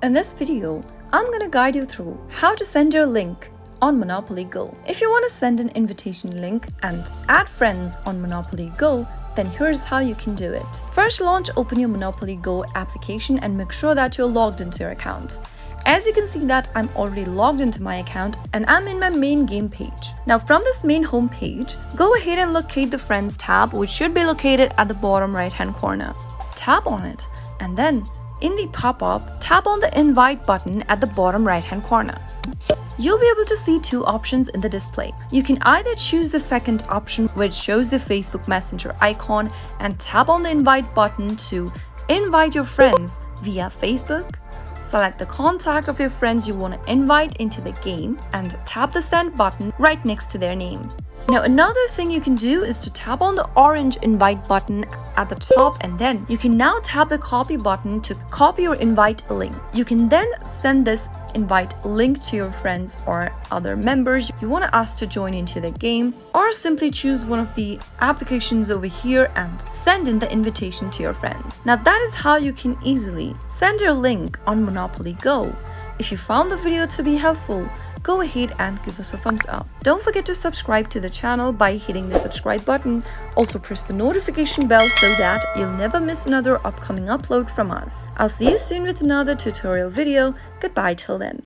In this video, I'm gonna guide you through how to send your link on Monopoly Go. If you want to send an invitation link and add friends on Monopoly Go, then here's how you can do it. First, open your Monopoly Go application and make sure that you're logged into your account. As you can see that I'm already logged into my account and I'm in my main game page. Now from this main home page, go ahead and locate the Friends tab, which should be located at the bottom right hand corner. Tap on it and then in the pop-up, tap on the invite button at the bottom right hand corner. You'll be able to see two options in the display. You can either choose the second option, which shows the Facebook Messenger icon, and tap on the invite button to invite your friends via Facebook. Select the contact of your friends you want to invite into the game and tap the send button right next to their name. Now another thing you can do is to tap on the orange invite button at the top, and then you can now tap the copy button to copy or invite a link. You can then send this invite link to your friends or other members you want to ask to join into the game, or simply choose one of the applications over here and send in the invitation to your friends. Now that is how you can easily send your link on Monopoly Go. If you found the video to be helpful, go ahead and give us a thumbs up. Don't forget to subscribe to the channel by hitting the subscribe button. Also press the notification bell so that you'll never miss another upcoming upload from us. I'll see you soon with another tutorial video. Goodbye till then.